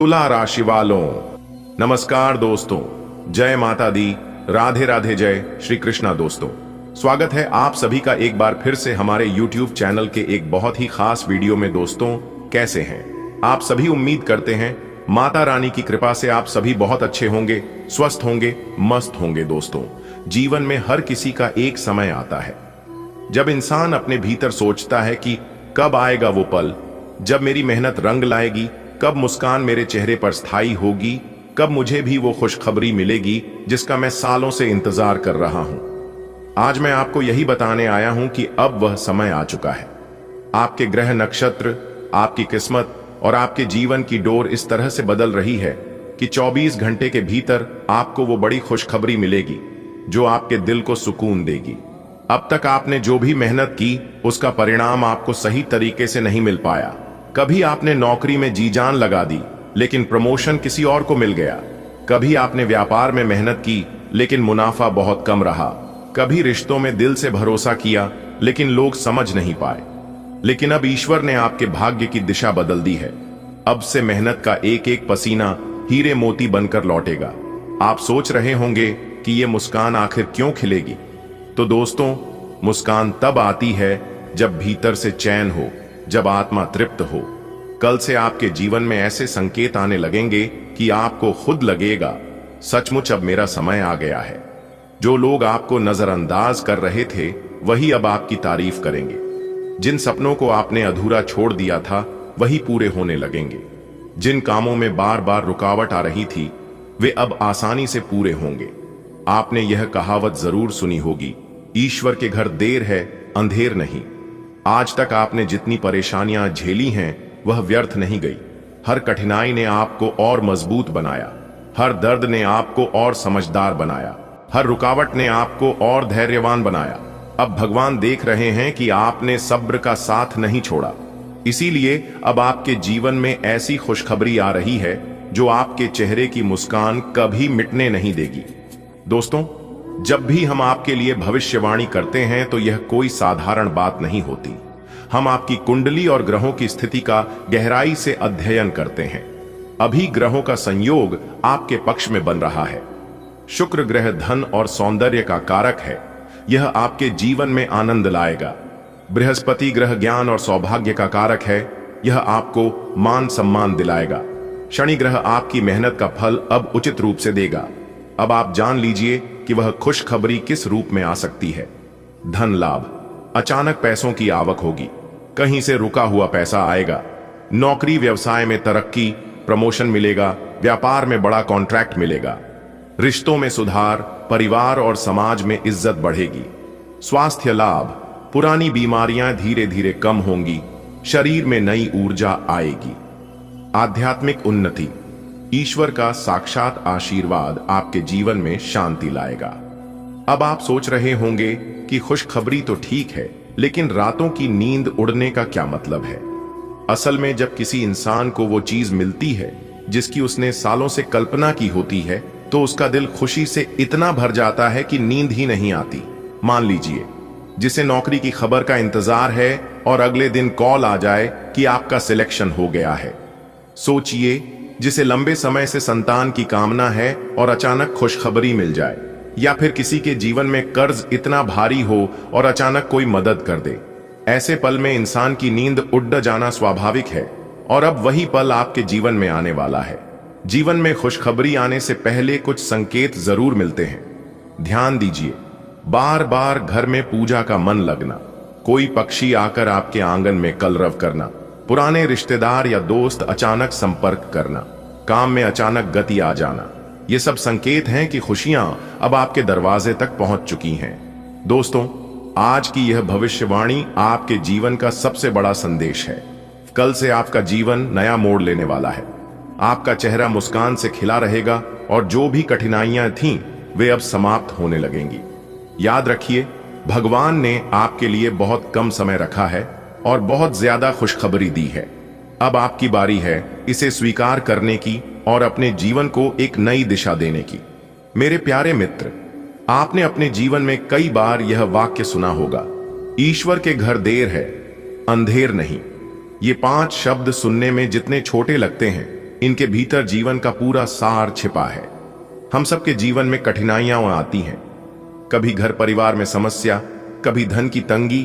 तुला राशि वालों, नमस्कार दोस्तों। जय माता दी, राधे राधे, जय श्री कृष्णा। दोस्तों, स्वागत है आप सभी का एक बार फिर से हमारे YouTube चैनल के एक बहुत ही खास वीडियो में। दोस्तों, कैसे हैं आप सभी? उम्मीद करते हैं माता रानी की कृपा से आप सभी बहुत अच्छे होंगे, स्वस्थ होंगे, मस्त होंगे। दोस्तों, जीवन में हर किसी का एक समय आता है जब इंसान अपने भीतर सोचता है कि कब आएगा वो पल जब मेरी मेहनत रंग लाएगी, कब मुस्कान मेरे चेहरे पर स्थायी होगी, कब मुझे भी वो खुशखबरी मिलेगी जिसका मैं सालों से इंतजार कर रहा हूं। आज मैं आपको यही बताने आया हूं कि अब वह समय आ चुका है। आपके ग्रह नक्षत्र, आपकी किस्मत और आपके जीवन की डोर इस तरह से बदल रही है कि 24 घंटे के भीतर आपको वो बड़ी खुशखबरी मिलेगी जो आपके दिल को सुकून देगी। अब तक आपने जो भी मेहनत की उसका परिणाम आपको सही तरीके से नहीं मिल पाया। कभी आपने नौकरी में जी जान लगा दी लेकिन प्रमोशन किसी और को मिल गया। कभी आपने व्यापार में मेहनत की लेकिन मुनाफा बहुत कम रहा। कभी रिश्तों में दिल से भरोसा किया लेकिन लोग समझ नहीं पाए। लेकिन अब ईश्वर ने आपके भाग्य की दिशा बदल दी है। अब से मेहनत का एक एक पसीना हीरे मोती बनकर लौटेगा। आप सोच रहे होंगे कि ये मुस्कान आखिर क्यों खिलेगी? तो दोस्तों, मुस्कान तब आती है जब भीतर से चैन हो, जब आत्मा तृप्त हो। कल से आपके जीवन में ऐसे संकेत आने लगेंगे कि आपको खुद लगेगा सचमुच अब मेरा समय आ गया है। जो लोग आपको नजरअंदाज कर रहे थे वही अब आपकी तारीफ करेंगे। जिन सपनों को आपने अधूरा छोड़ दिया था वही पूरे होने लगेंगे। जिन कामों में बार बार रुकावट आ रही थी वे अब आसानी से पूरे होंगे। आपने यह कहावत जरूर सुनी होगी, ईश्वर के घर देर है अंधेर नहीं। आज तक आपने जितनी परेशानियां झेली हैं वह व्यर्थ नहीं गई। हर कठिनाई ने आपको और मजबूत बनाया, हर दर्द ने आपको और समझदार बनाया, हर रुकावट ने आपको और धैर्यवान बनाया। अब भगवान देख रहे हैं कि आपने सब्र का साथ नहीं छोड़ा, इसीलिए अब आपके जीवन में ऐसी खुशखबरी आ रही है जो आपके चेहरे की मुस्कान कभी मिटने नहीं देगी। दोस्तों, जब भी हम आपके लिए भविष्यवाणी करते हैं तो यह कोई साधारण बात नहीं होती। हम आपकी कुंडली और ग्रहों की स्थिति का गहराई से अध्ययन करते हैं। अभी ग्रहों का संयोग आपके पक्ष में बन रहा है। शुक्र ग्रह धन और सौंदर्य का कारक है, यह आपके जीवन में आनंद लाएगा। बृहस्पति ग्रह ज्ञान और सौभाग्य का कारक है, यह आपको मान सम्मान दिलाएगा। शनि ग्रह आपकी मेहनत का फल अब उचित रूप से देगा। अब आप जान लीजिए कि वह खुशखबरी किस रूप में आ सकती है। धन लाभ, अचानक पैसों की आवक होगी, कहीं से रुका हुआ पैसा आएगा। नौकरी व्यवसाय में तरक्की, प्रमोशन मिलेगा, व्यापार में बड़ा कॉन्ट्रैक्ट मिलेगा। रिश्तों में सुधार, परिवार और समाज में इज्जत बढ़ेगी। स्वास्थ्य लाभ, पुरानी बीमारियां धीरे धीरे कम होंगी, शरीर में नई ऊर्जा आएगी। आध्यात्मिक उन्नति, ईश्वर का साक्षात आशीर्वाद आपके जीवन में शांति लाएगा। अब आप सोच रहे होंगे कि खुशखबरी तो ठीक है, लेकिन रातों की नींद उड़ने का क्या मतलब है? असल में जब किसी इंसान को वो चीज मिलती है जिसकी उसने सालों से कल्पना की होती है तो उसका दिल खुशी से इतना भर जाता है कि नींद ही नहीं आती। मान लीजिए, जिसे नौकरी की खबर का इंतजार है और अगले दिन कॉल आ जाए कि आपका सिलेक्शन हो गया है। सोचिए, जिसे लंबे समय से संतान की कामना है और अचानक खुशखबरी मिल जाए, या फिर किसी के जीवन में कर्ज इतना भारी हो और अचानक कोई मदद कर दे। ऐसे पल में इंसान की नींद उड़ जाना स्वाभाविक है और अब वही पल आपके जीवन में आने वाला है। जीवन में खुशखबरी आने से पहले कुछ संकेत जरूर मिलते हैं। ध्यान दीजिए, बार बार घर में पूजा का मन लगना, कोई पक्षी आकर आपके आंगन में कलरव करना, पुराने रिश्तेदार या दोस्त अचानक संपर्क करना, काम में अचानक गति आ जाना, ये सब संकेत हैं कि खुशियां अब आपके दरवाजे तक पहुंच चुकी हैं। दोस्तों, आज की यह भविष्यवाणी आपके जीवन का सबसे बड़ा संदेश है। कल से आपका जीवन नया मोड़ लेने वाला है। आपका चेहरा मुस्कान से खिला रहेगा और जो भी कठिनाइयां थीं वे अब समाप्त होने लगेंगी। याद रखिए, भगवान ने आपके लिए बहुत कम समय रखा है और बहुत ज्यादा खुशखबरी दी है। अब आपकी बारी है इसे स्वीकार करने की और अपने जीवन को एक नई दिशा देने की। मेरे प्यारे मित्र, आपने अपने जीवन में कई बार यह वाक्य सुना होगा, ईश्वर के घर देर है अंधेर नहीं। ये 5 शब्द सुनने में जितने छोटे लगते हैं इनके भीतर जीवन का पूरा सार छिपा है। हम सबके जीवन में कठिनाइयां आती हैं, कभी घर परिवार में समस्या, कभी धन की तंगी,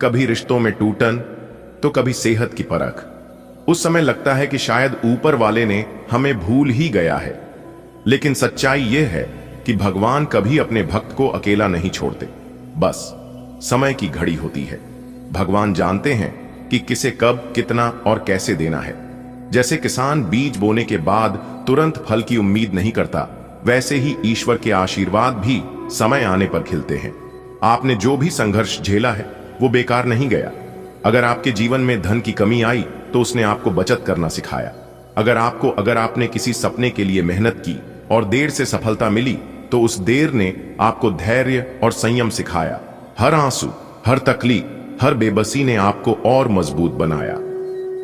कभी रिश्तों में टूटन, तो कभी सेहत की परख। उस समय लगता है कि शायद ऊपर वाले ने हमें भूल ही गया है, लेकिन सच्चाई यह है कि भगवान कभी अपने भक्त को अकेला नहीं छोड़ते। बस समय की घड़ी होती है। भगवान जानते हैं कि किसे कब, कितना और कैसे देना है। जैसे किसान बीज बोने के बाद तुरंत फल की उम्मीद नहीं करता, वैसे ही ईश्वर के आशीर्वाद भी समय आने पर खिलते हैं। आपने जो भी संघर्ष झेला है वो बेकार नहीं गया। अगर आपके जीवन में धन की कमी आई तो उसने आपको बचत करना सिखाया। अगर आपने किसी सपने के लिए मेहनत की और देर से सफलता मिली तो उस देर ने आपको धैर्य और संयम सिखाया। हर आंसू, हर तकलीफ, हर बेबसी ने आपको और मजबूत बनाया।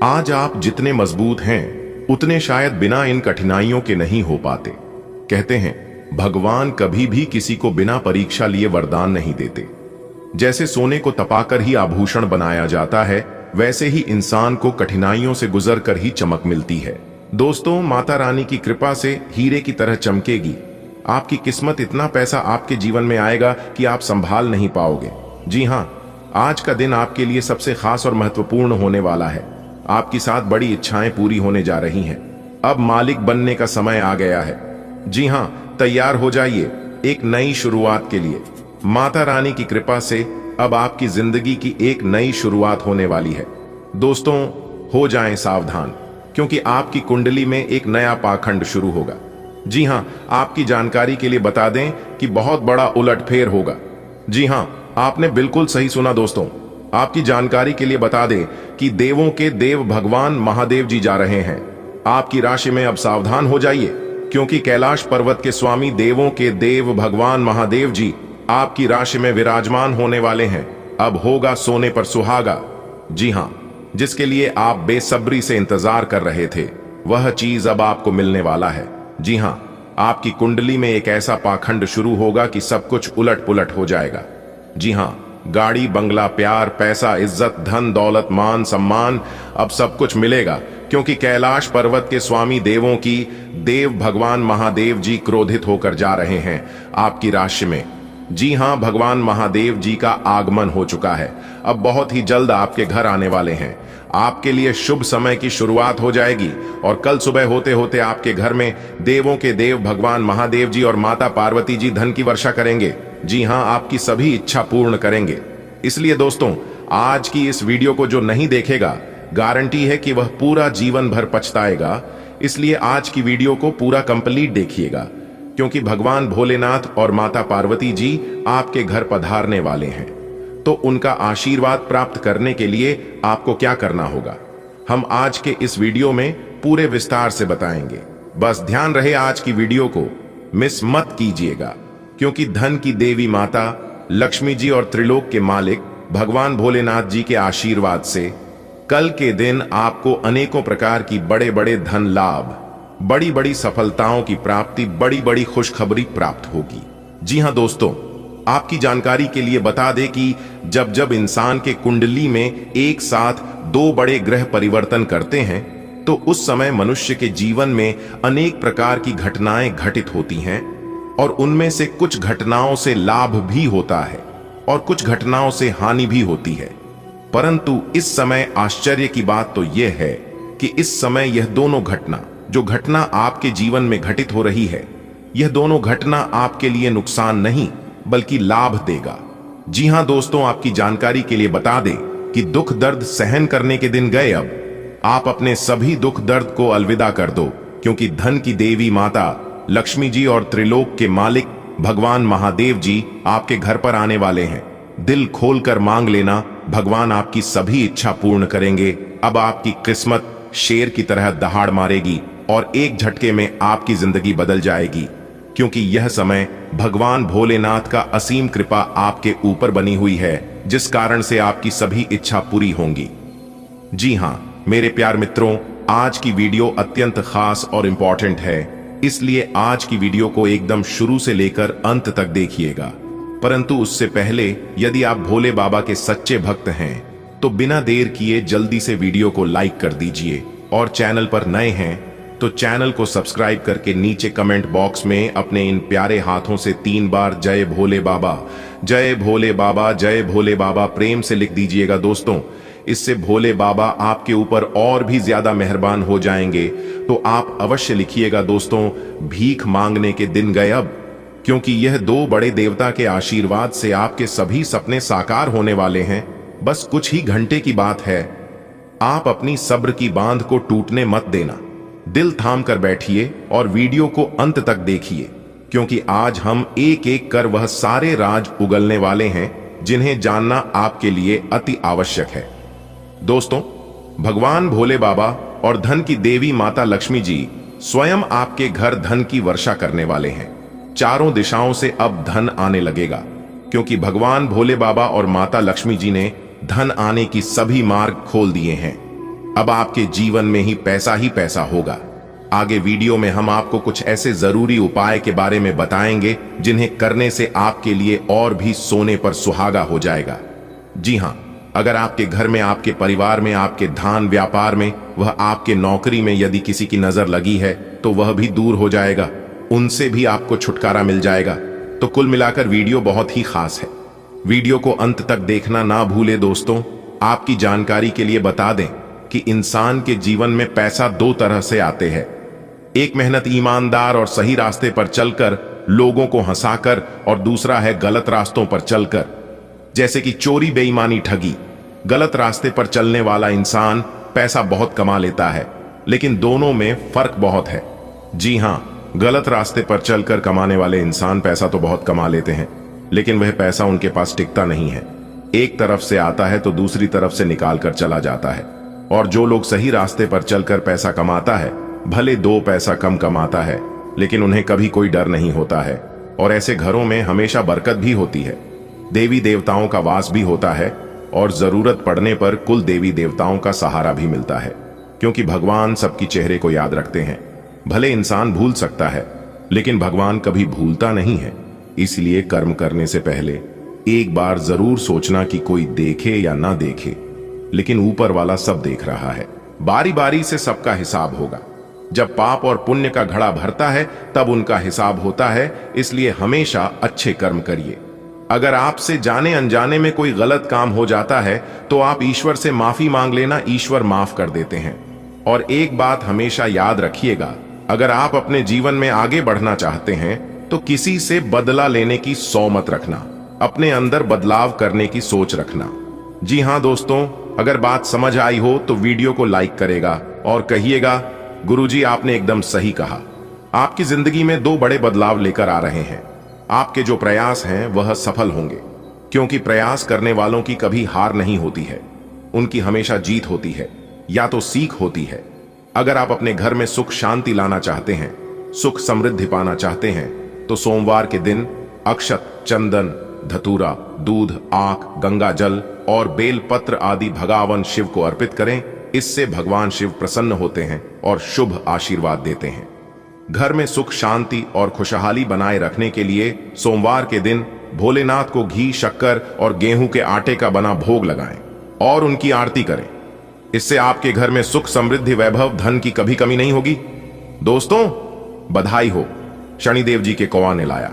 आज आप जितने मजबूत हैं उतने शायद बिना इन कठिनाइयों के नहीं हो पाते। कहते हैं भगवान कभी भी किसी को बिना परीक्षा लिए वरदान नहीं देते। जैसे सोने को तपाकर ही आभूषण बनाया जाता है, वैसे ही इंसान को कठिनाइयों से गुजरकर ही चमक मिलती है। दोस्तों, माता रानी की कृपा से हीरे की तरह चमकेगी आपकी किस्मत। इतना पैसा आपके जीवन में आएगा कि आप संभाल नहीं पाओगे। जी हाँ, आज का दिन आपके लिए सबसे खास और महत्वपूर्ण होने वाला है। आपकी साथ बड़ी इच्छाएं पूरी होने जा रही हैं। अब मालिक बनने का समय आ गया है। जी हाँ, तैयार हो जाइए एक नई शुरुआत के लिए। माता रानी की कृपा से अब आपकी जिंदगी की एक नई शुरुआत होने वाली है। दोस्तों, हो जाएं सावधान, क्योंकि आपकी कुंडली में एक नया पाखंड शुरू होगा। जी हाँ, आपकी जानकारी के लिए बता दें कि बहुत बड़ा उलटफेर होगा। जी हाँ, आपने बिल्कुल सही सुना दोस्तों। आपकी जानकारी के लिए बता दें कि देवों के देव भगवान महादेव जी जा रहे हैं आपकी राशि में। अब सावधान हो जाइए, क्योंकि कैलाश पर्वत के स्वामी देवों के देव भगवान महादेव जी आपकी राशि में विराजमान होने वाले हैं। अब होगा सोने पर सुहागा। जी हाँ, जिसके लिए आप बेसब्री से इंतजार कर रहे थे, वह चीज अब आपको मिलने वाला है। जी हाँ, आपकी कुंडली में एक ऐसा पाखंड शुरू होगा कि सब कुछ उलट पुलट हो जाएगा। जी हाँ, गाड़ी, बंगला, प्यार, पैसा, इज्जत, धन, दौलत, मान, सम्मान, अब सब कुछ मिलेगा, क्योंकि कैलाश पर्वत के स्वामी देवों की देव भगवान महादेव जी क्रोधित होकर जा रहे हैं आपकी राशि में। जी हाँ, भगवान महादेव जी का आगमन हो चुका है। अब बहुत ही जल्द आपके घर आने वाले हैं। आपके लिए शुभ समय की शुरुआत हो जाएगी और कल सुबह होते होते आपके घर में देवों के देव भगवान महादेव जी और माता पार्वती जी धन की वर्षा करेंगे। जी हाँ, आपकी सभी इच्छा पूर्ण करेंगे। इसलिए दोस्तों, आज की इस वीडियो को जो नहीं देखेगा, गारंटी है कि वह पूरा जीवन भर पछताएगा। इसलिए आज की वीडियो को पूरा कंप्लीट देखिएगा, क्योंकि भगवान भोलेनाथ और माता पार्वती जी आपके घर पधारने वाले हैं। तो उनका आशीर्वाद प्राप्त करने के लिए आपको क्या करना होगा, हम आज के इस वीडियो में पूरे विस्तार से बताएंगे। बस ध्यान रहे, आज की वीडियो को मिस मत कीजिएगा, क्योंकि धन की देवी माता लक्ष्मी जी और त्रिलोक के मालिक भगवान भोलेनाथ जी के आशीर्वाद से कल के दिन आपको अनेकों प्रकार की बड़े बड़े धन लाभ, बड़ी बड़ी सफलताओं की प्राप्ति, बड़ी बड़ी खुशखबरी प्राप्त होगी। जी हां दोस्तों, आपकी जानकारी के लिए बता दें कि जब जब इंसान के कुंडली में एक साथ दो बड़े ग्रह परिवर्तन करते हैं, तो उस समय मनुष्य के जीवन में अनेक प्रकार की घटनाएं घटित होती हैं और उनमें से कुछ घटनाओं से लाभ भी होता है और कुछ घटनाओं से हानि भी होती है। परंतु इस समय आश्चर्य की बात तो यह है कि इस समय यह दोनों घटना, जो घटना आपके जीवन में घटित हो रही है, यह दोनों घटना आपके लिए नुकसान नहीं बल्कि लाभ देगा। जी हां दोस्तों, आपकी जानकारी के लिए बता दें कि दुख दर्द सहन करने के दिन गए। अब आप अपने सभी दुख दर्द को अलविदा कर दो, क्योंकि धन की देवी माता लक्ष्मी जी और त्रिलोक के मालिक भगवान महादेव जी आपके घर पर आने वाले हैं। दिल खोलकर मांग लेना, भगवान आपकी सभी इच्छा पूर्ण करेंगे। अब आपकी किस्मत शेर की तरह दहाड़ मारेगी और एक झटके में आपकी जिंदगी बदल जाएगी, क्योंकि यह समय भगवान भोलेनाथ का असीम कृपा आपके ऊपर बनी हुई है, जिस कारण से आपकी सभी इच्छा पूरी होंगी। जी हां मेरे प्यार मित्रों, आज की वीडियो अत्यंत खास और इंपॉर्टेंट है, इसलिए आज की वीडियो को एकदम शुरू से लेकर अंत तक देखिएगा। परंतु उससे पहले, यदि आप भोले बाबा के सच्चे भक्त हैं तो बिना देर किए जल्दी से वीडियो को लाइक कर दीजिए और चैनल पर नए हैं तो चैनल को सब्सक्राइब करके नीचे कमेंट बॉक्स में अपने इन प्यारे हाथों से 3 बार जय भोले बाबा, जय भोले बाबा, जय भोले बाबा प्रेम से लिख दीजिएगा दोस्तों। इससे भोले बाबा आपके ऊपर और भी ज्यादा मेहरबान हो जाएंगे। तो आप अवश्य लिखिएगा दोस्तों, भीख मांगने के दिन गए अब, क्योंकि यह 2 बड़े देवता के आशीर्वाद से आपके सभी सपने साकार होने वाले हैं। बस कुछ ही घंटे की बात है। आप अपनी सब्र की बांध को टूटने मत देना। दिल थाम कर बैठिए और वीडियो को अंत तक देखिए, क्योंकि आज हम एक एक कर वह सारे राज उगलने वाले हैं जिन्हें जानना आपके लिए अति आवश्यक है। दोस्तों, भगवान भोले बाबा और धन की देवी माता लक्ष्मी जी स्वयं आपके घर धन की वर्षा करने वाले हैं। चारों दिशाओं से अब धन आने लगेगा, क्योंकि भगवान भोले बाबा और माता लक्ष्मी जी ने धन आने की सभी मार्ग खोल दिए हैं। अब आपके जीवन में ही पैसा होगा। आगे वीडियो में हम आपको कुछ ऐसे जरूरी उपाय के बारे में बताएंगे जिन्हें करने से आपके लिए और भी सोने पर सुहागा हो जाएगा। जी हां, अगर आपके घर में, आपके परिवार में, आपके धान व्यापार में, वह आपके नौकरी में यदि किसी की नजर लगी है तो वह भी दूर हो जाएगा, उनसे भी आपको छुटकारा मिल जाएगा। तो कुल मिलाकर वीडियो बहुत ही खास है। वीडियो को अंत तक देखना ना भूले दोस्तों। आपकी जानकारी के लिए बता दें कि इंसान के जीवन में पैसा 2 तरह से आते हैं। एक मेहनत ईमानदार और सही रास्ते पर चलकर लोगों को हंसाकर, और दूसरा है गलत रास्तों पर चलकर, जैसे कि चोरी, बेईमानी, ठगी। गलत रास्ते पर चलने वाला इंसान पैसा बहुत कमा लेता है, लेकिन दोनों में फर्क बहुत है। जी हां, गलत रास्ते पर चलकर कमाने वाले इंसान पैसा तो बहुत कमा लेते हैं, लेकिन वह पैसा उनके पास टिकता नहीं है। एक तरफ से आता है तो दूसरी तरफ से निकाल कर चला जाता है। और जो लोग सही रास्ते पर चलकर पैसा कमाता है, भले 2 पैसा कम कमाता है, लेकिन उन्हें कभी कोई डर नहीं होता है। और ऐसे घरों में हमेशा बरकत भी होती है, देवी देवताओं का वास भी होता है, और जरूरत पड़ने पर कुल देवी देवताओं का सहारा भी मिलता है, क्योंकि भगवान सबकी चेहरे को याद रखते हैं। भले इंसान भूल सकता है, लेकिन भगवान कभी भूलता नहीं है। इसलिए कर्म करने से पहले एक बार जरूर सोचना कि कोई देखे या ना देखे, लेकिन ऊपर वाला सब देख रहा है। बारी बारी से सबका हिसाब होगा। जब पाप और पुण्य का घड़ा भरता है तब उनका हिसाब होता है। इसलिए हमेशा अच्छे कर्म करिए। अगर आपसे जाने अनजाने में कोई गलत काम हो जाता है तो आप ईश्वर से माफी मांग लेना, ईश्वर माफ कर देते हैं। और एक बात हमेशा याद रखिएगा, अगर आप अपने जीवन में आगे बढ़ना चाहते हैं तो किसी से बदला लेने की सौ मत रखना, अपने अंदर बदलाव करने की सोच रखना। जी हां दोस्तों, अगर बात समझ आई हो तो वीडियो को लाइक करेगा और कहिएगा, गुरुजी आपने एकदम सही कहा। आपकी जिंदगी में 2 बड़े बदलाव लेकर आ रहे हैं। आपके जो प्रयास हैं वह सफल होंगे, क्योंकि प्रयास करने वालों की कभी हार नहीं होती है, उनकी हमेशा जीत होती है, या तो सीख होती है। अगर आप अपने घर में सुख शांति लाना चाहते हैं, सुख समृद्धि पाना चाहते हैं, तो सोमवार के दिन अक्षत, चंदन, धतूरा, दूध, आक, गंगा जल और बेलपत्र आदि भगवान शिव को अर्पित करें। इससे भगवान शिव प्रसन्न होते हैं और शुभ आशीर्वाद देते हैं। घर में सुख शांति और खुशहाली बनाए रखने के लिए सोमवार के दिन भोलेनाथ को घी, शक्कर और गेहूं के आटे का बना भोग लगाएं और उनकी आरती करें। इससे आपके घर में सुख, समृद्धि, वैभव, धन की कभी कमी नहीं होगी। दोस्तों, बधाई हो, शनिदेव जी के कौवा ने लाया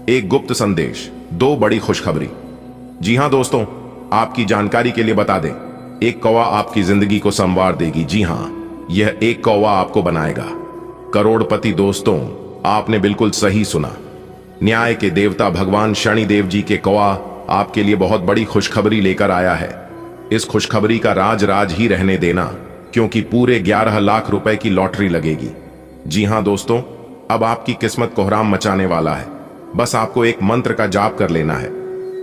एक गुप्त संदेश, 2 बड़ी खुशखबरी। जी हां दोस्तों, आपकी जानकारी के लिए बता दें, एक कौवा आपकी जिंदगी को संवार देगी। जी हां, यह एक कौवा आपको बनाएगा करोड़पति। दोस्तों, आपने बिल्कुल सही सुना। न्याय के देवता भगवान शनिदेव जी के कौवा आपके लिए बहुत बड़ी खुशखबरी लेकर आया है। इस खुशखबरी का राज राज ही रहने देना, क्योंकि पूरे 11 लाख रुपए की लॉटरी लगेगी। जी हां दोस्तों, अब आपकी किस्मत कोहराम मचाने वाला है। बस आपको एक मंत्र का जाप कर लेना है।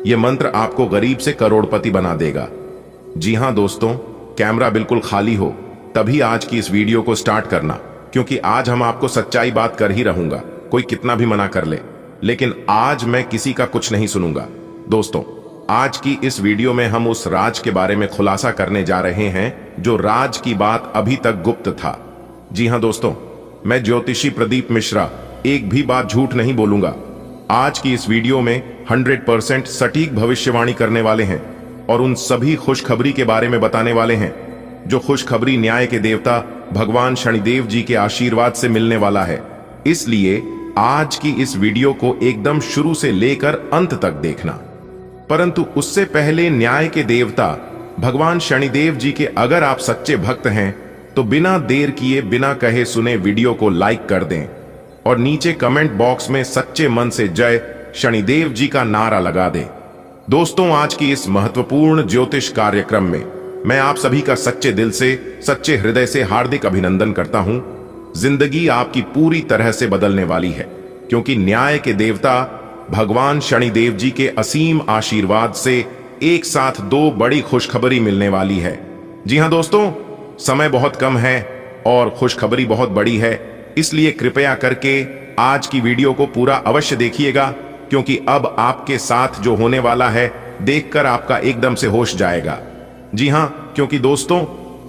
यह मंत्र आपको गरीब से करोड़पति बना देगा। जी हां दोस्तों, कैमरा बिल्कुल खाली हो तभी आज की इस वीडियो को स्टार्ट करना, क्योंकि आज हम आपको सच्चाई बात कर ही रहूंगा, कोई कितना भी मना कर ले, लेकिन आज मैं किसी का कुछ नहीं सुनूंगा। दोस्तों, आज की इस वीडियो में हम उस राज के बारे में खुलासा करने जा रहे हैं जो राज की बात अभी तक गुप्त था। जी हां दोस्तों, मैं ज्योतिषी प्रदीप मिश्रा एक भी बात झूठ नहीं बोलूंगा। आज की इस वीडियो में 100% सटीक भविष्यवाणी करने वाले हैं और उन सभी खुशखबरी के बारे में बताने वाले हैं जो खुशखबरी न्याय के देवता भगवान शनिदेव जी के आशीर्वाद से मिलने वाला है। इसलिए आज की इस वीडियो को एकदम शुरू से लेकर अंत तक देखना। परंतु उससे पहले न्याय के देवता भगवान शनिदेव जी के अगर आप सच्चे भक्त हैं तो बिना देर किए बिना कहे सुने वीडियो को लाइक कर दें और नीचे कमेंट बॉक्स में सच्चे मन से जय शनिदेव जी का नारा लगा दें। दोस्तों, आज की इस महत्वपूर्ण ज्योतिष कार्यक्रम में मैं आप सभी का सच्चे दिल से, सच्चे हृदय से हार्दिक अभिनंदन करता हूं। जिंदगी आपकी पूरी तरह से बदलने वाली है, क्योंकि न्याय के देवता भगवान शनिदेव जी के असीम आशीर्वाद से एक साथ दो बड़ी खुशखबरी मिलने वाली है। जी हां दोस्तों, समय बहुत कम है और खुशखबरी बहुत बड़ी है, इसलिए कृपया करके आज की वीडियो को पूरा अवश्य देखिएगा, क्योंकि अब आपके साथ जो होने वाला है देखकर आपका एकदम से होश जाएगा। जी हां, क्योंकि दोस्तों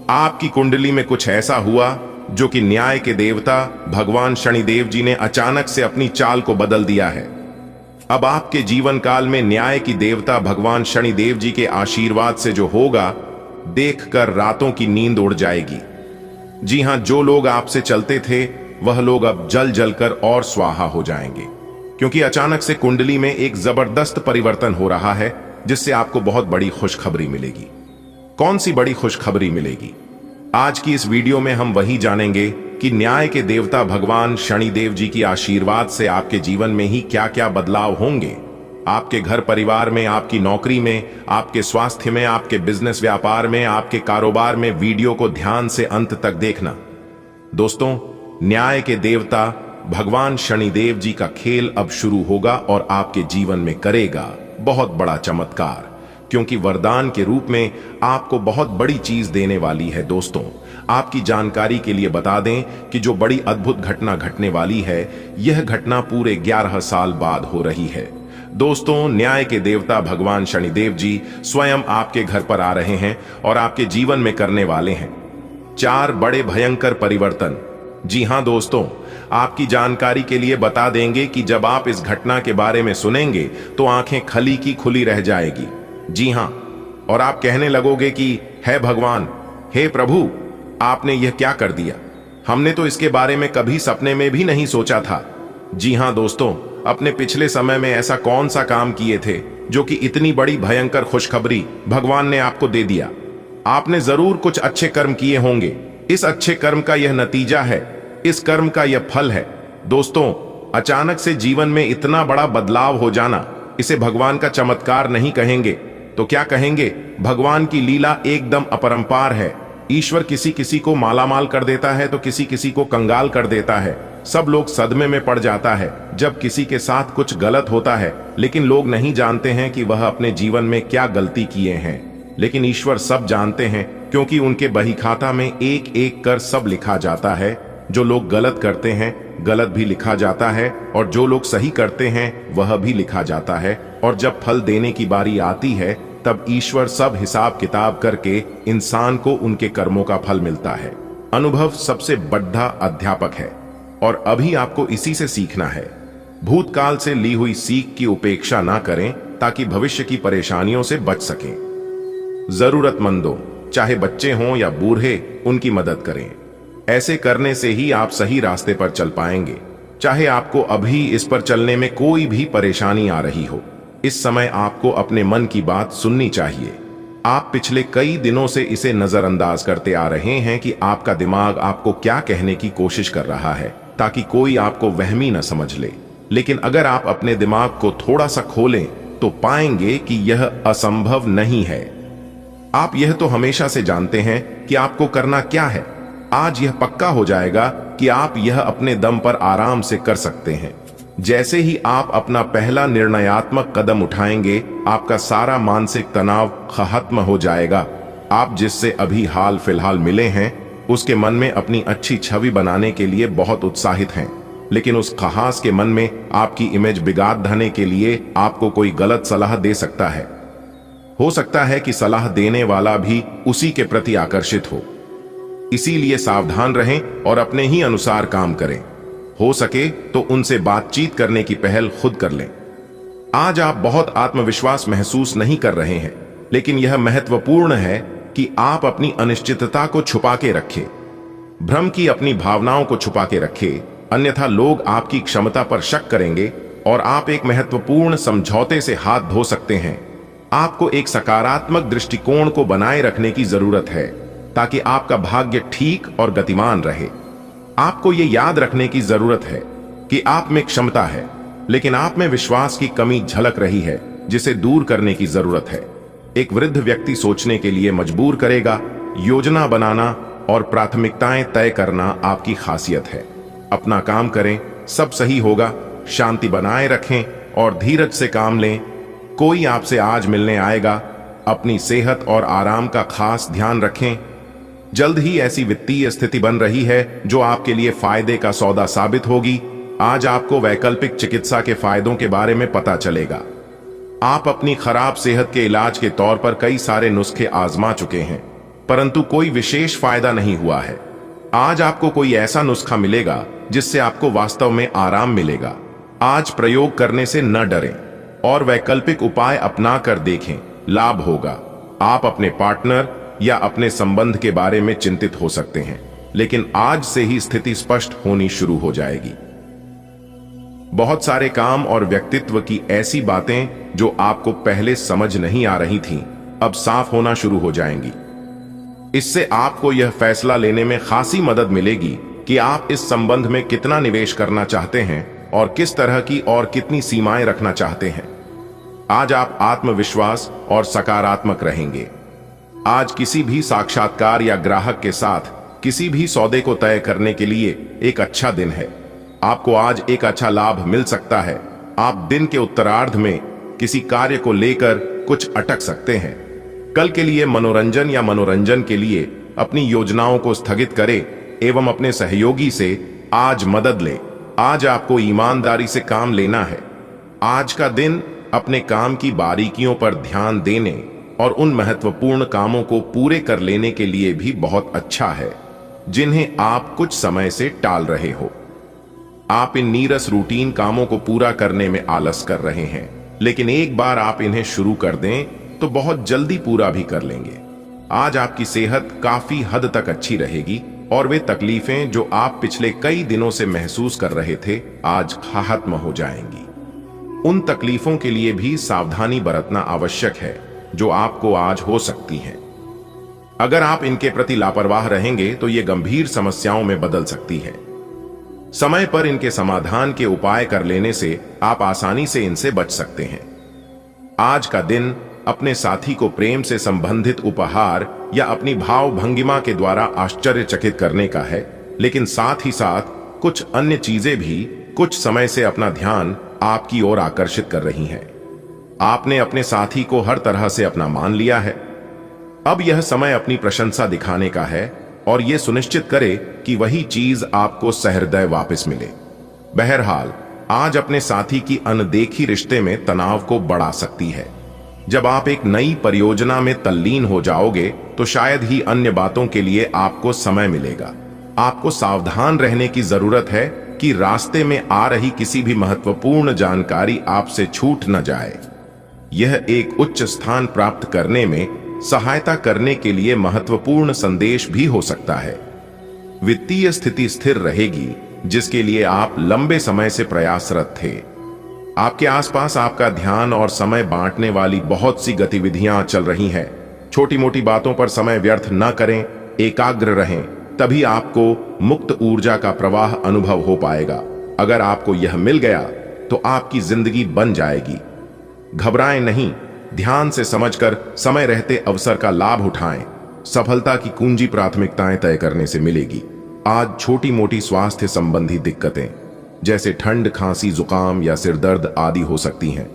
आपकी कुंडली में कुछ ऐसा हुआ जो कि न्याय के देवता भगवान शनिदेव जी ने अचानक से अपनी चाल को बदल दिया है। अब आपके जीवन काल में न्याय की देवता भगवान शनिदेव जी के आशीर्वाद से जो होगा, देखकर रातों की नींद उड़ जाएगी। जी हां, जो लोग आपसे चलते थे वह लोग अब जल जलकर और स्वाहा हो जाएंगे, क्योंकि अचानक से कुंडली में एक जबरदस्त परिवर्तन हो रहा है, जिससे आपको बहुत बड़ी खुशखबरी मिलेगी। कौन सी बड़ी खुशखबरी मिलेगी? आज की इस वीडियो में हम वही जानेंगे कि न्याय के देवता भगवान शनिदेव जी की आशीर्वाद से आपके जीवन में ही क्या क्या बदलाव होंगे। आपके घर परिवार में, आपकी नौकरी में, आपके स्वास्थ्य में, आपके बिजनेस व्यापार में, आपके कारोबार में। वीडियो को ध्यान से अंत तक देखना। दोस्तों, न्याय के देवता भगवान शनिदेव जी का खेल अब शुरू होगा और आपके जीवन में करेगा बहुत बड़ा चमत्कार, क्योंकि वरदान के रूप में आपको बहुत बड़ी चीज देने वाली है। दोस्तों, आपकी जानकारी के लिए बता दें कि जो बड़ी अद्भुत घटना घटने वाली है, यह घटना पूरे 11 साल बाद हो रही है। दोस्तों, न्याय के देवता भगवान शनिदेव जी स्वयं आपके घर पर आ रहे हैं और आपके जीवन में करने वाले हैं 4 बड़े भयंकर परिवर्तन। जी हां दोस्तों, आपकी जानकारी के लिए बता देंगे कि जब आप इस घटना के बारे में सुनेंगे तो आंखें खली की खुली रह जाएगी। जी हां, और आप कहने लगोगे कि हे भगवान, हे प्रभु, आपने यह क्या कर दिया? हमने तो इसके बारे में कभी सपने में भी नहीं सोचा था। जी हां दोस्तों, अपने पिछले समय में ऐसा कौन सा काम किए थे जो कि इतनी बड़ी भयंकर खुशखबरी भगवान ने आपको दे दिया? आपने जरूर कुछ अच्छे कर्म किए होंगे। इस अच्छे कर्म का यह नतीजा है, इस कर्म का यह फल है। दोस्तों, अचानक से जीवन में इतना बड़ा बदलाव हो जाना, इसे भगवान का चमत्कार नहीं कहेंगे तो क्या कहेंगे? भगवान की लीला एकदम अपरंपार है। ईश्वर किसी किसी को मालामाल कर देता है तो किसी किसी को कंगाल कर देता है। सब लोग सदमे में पड़ जाता है जब किसी के साथ कुछ गलत होता है, लेकिन लोग नहीं जानते हैं कि वह अपने जीवन में क्या गलती किए हैं। लेकिन ईश्वर सब जानते हैं, क्योंकि उनके बही खाता में एक एक कर सब लिखा जाता है। जो लोग गलत करते हैं गलत भी लिखा जाता है, और जो लोग सही करते हैं वह भी लिखा जाता है। और जब फल देने की बारी आती है तब ईश्वर सब हिसाब किताब करके इंसान को उनके कर्मों का फल मिलता है। अनुभव सबसे बड़ा अध्यापक है और अभी आपको इसी से सीखना है। भूतकाल से ली हुई सीख की उपेक्षा ना करें ताकि भविष्य की परेशानियों से बच सकें। जरूरतमंदों, चाहे बच्चे हों या बूढ़े, उनकी मदद करें। ऐसे करने से ही आप सही रास्ते पर चल पाएंगे। चाहे आपको अभी इस पर चलने में कोई भी परेशानी आ रही हो, इस समय आपको अपने मन की बात सुननी चाहिए। आप पिछले कई दिनों से इसे नजरअंदाज करते आ रहे हैं कि आपका दिमाग आपको क्या कहने की कोशिश कर रहा है, ताकि कोई आपको वहमी न समझ ले। लेकिन अगर आप अपने दिमाग को थोड़ा सा खोलें तो पाएंगे कि यह असंभव नहीं है। आप यह तो हमेशा से जानते हैं कि आपको करना क्या है। आज यह पक्का हो जाएगा कि आप यह अपने दम पर आराम से कर सकते हैं। जैसे ही आप अपना पहला निर्णयात्मक कदम उठाएंगे, आपका सारा मानसिक तनाव खत्म हो जाएगा। आप जिससे अभी हाल फिलहाल मिले हैं, उसके मन में अपनी अच्छी छवि बनाने के लिए बहुत उत्साहित हैं, लेकिन उस खास के मन में आपकी इमेज बिगाड़ देने के लिए आपको कोई गलत सलाह दे सकता है। हो सकता है कि सलाह देने वाला भी उसी के प्रति आकर्षित हो। इसीलिए सावधान रहें और अपने ही अनुसार काम करें। हो सके तो उनसे बातचीत करने की पहल खुद कर लें। आज आप बहुत आत्मविश्वास महसूस नहीं कर रहे हैं, लेकिन यह महत्वपूर्ण है कि आप अपनी अनिश्चितता को छुपा के रखें, भ्रम की अपनी भावनाओं को छुपा के रखें, अन्यथा लोग आपकी क्षमता पर शक करेंगे और आप एक महत्वपूर्ण समझौते से हाथ धो सकते हैं। आपको एक सकारात्मक दृष्टिकोण को बनाए रखने की जरूरत है ताकि आपका भाग्य ठीक और गतिमान रहे। आपको यह याद रखने की जरूरत है कि आप में क्षमता है, लेकिन आप में विश्वास की कमी झलक रही है जिसे दूर करने की जरूरत है। एक वृद्ध व्यक्ति सोचने के लिए मजबूर करेगा, योजना बनाना और प्राथमिकताएं तय करना आपकी खासियत है। अपना काम करें, सब सही होगा, शांति बनाए रखें और धीरज से काम लें। कोई आपसे आज मिलने आएगा, अपनी सेहत और आराम का खास ध्यान रखें। जल्द ही ऐसी वित्तीय स्थिति बन रही है जो आपके लिए फायदे का सौदा साबित होगी। आज आपको वैकल्पिक चिकित्सा के फायदों के बारे में पता चलेगा। आप अपनी खराब सेहत के इलाज के तौर पर कई सारे नुस्खे आजमा चुके हैं, परंतु कोई विशेष फायदा नहीं हुआ है। आज आपको कोई ऐसा नुस्खा मिलेगा जिससे आपको वास्तव में आराम मिलेगा। आज प्रयोग करने से न डरें और वैकल्पिक उपाय अपना कर देखें, लाभ होगा। आप अपने पार्टनर या अपने संबंध के बारे में चिंतित हो सकते हैं, लेकिन आज से ही स्थिति स्पष्ट होनी शुरू हो जाएगी। बहुत सारे काम और व्यक्तित्व की ऐसी बातें जो आपको पहले समझ नहीं आ रही थीं, अब साफ होना शुरू हो जाएंगी। इससे आपको यह फैसला लेने में खासी मदद मिलेगी कि आप इस संबंध में कितना निवेश करना चाहते हैं और किस तरह की और कितनी सीमाएं रखना चाहते हैं। आज आप आत्मविश्वास और सकारात्मक रहेंगे। आज किसी भी साक्षात्कार या ग्राहक के साथ किसी भी सौदे को तय करने के लिए एक अच्छा दिन है। आपको आज एक अच्छा लाभ मिल सकता है। आप दिन के उत्तरार्ध में किसी कार्य को लेकर कुछ अटक सकते हैं। कल के लिए मनोरंजन या मनोरंजन के लिए अपनी योजनाओं को स्थगित करें एवं अपने सहयोगी से आज मदद लें। आज आपको ईमानदारी से काम लेना है। आज का दिन अपने काम की बारीकियों पर ध्यान देने और उन महत्वपूर्ण कामों को पूरे कर लेने के लिए भी बहुत अच्छा है जिन्हें आप कुछ समय से टाल रहे हो। आप इन नीरस रूटीन कामों को पूरा करने में आलस कर रहे हैं, लेकिन एक बार आप इन्हें शुरू कर दें तो बहुत जल्दी पूरा भी कर लेंगे। आज आपकी सेहत काफी हद तक अच्छी रहेगी और वे तकलीफें जो आप पिछले कई दिनों से महसूस कर रहे थे आज खत्म हो जाएंगी। उन तकलीफों के लिए भी सावधानी बरतना आवश्यक है जो आपको आज हो सकती हैं। अगर आप इनके प्रति लापरवाह रहेंगे तो ये गंभीर समस्याओं में बदल सकती है। समय पर इनके समाधान के उपाय कर लेने से आप आसानी से इनसे बच सकते हैं। आज का दिन अपने साथी को प्रेम से संबंधित उपहार या अपनी भाव भंगिमा के द्वारा आश्चर्यचकित करने का है, लेकिन साथ ही साथ कुछ अन्य चीजें भी कुछ समय से अपना ध्यान आपकी ओर आकर्षित कर रही हैं। आपने अपने साथी को हर तरह से अपना मान लिया है। अब यह समय अपनी प्रशंसा दिखाने का है और यह सुनिश्चित करे कि वही चीज आपको सहृदय वापस मिले। बहरहाल, आज अपने साथी की अनदेखी रिश्ते में तनाव को बढ़ा सकती है। जब आप एक नई परियोजना में तल्लीन हो जाओगे तो शायद ही अन्य बातों के लिए आपको समय मिलेगा। आपको सावधान रहने की जरूरत है कि रास्ते में आ रही किसी भी महत्वपूर्ण जानकारी आपसे छूट न जाए। यह एक उच्च स्थान प्राप्त करने में सहायता करने के लिए महत्वपूर्ण संदेश भी हो सकता है। वित्तीय स्थिति स्थिर रहेगी जिसके लिए आप लंबे समय से प्रयासरत थे। आपके आसपास आपका ध्यान और समय बांटने वाली बहुत सी गतिविधियां चल रही हैं। छोटी मोटी बातों पर समय व्यर्थ न करें, एकाग्र रहें, तभी आपको मुक्त ऊर्जा का प्रवाह अनुभव हो पाएगा। अगर आपको यह मिल गया तो आपकी जिंदगी बन जाएगी। घबराएं नहीं, ध्यान से समझकर समय रहते अवसर का लाभ उठाएं। सफलता की कुंजी प्राथमिकताएं तय करने से मिलेगी। आज छोटी मोटी स्वास्थ्य संबंधी दिक्कतें जैसे ठंड, खांसी, जुकाम या सिर दर्द आदि हो सकती हैं।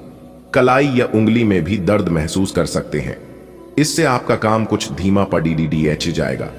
कलाई या उंगली में भी दर्द महसूस कर सकते हैं। इससे आपका काम कुछ धीमा पड़ जाएगा।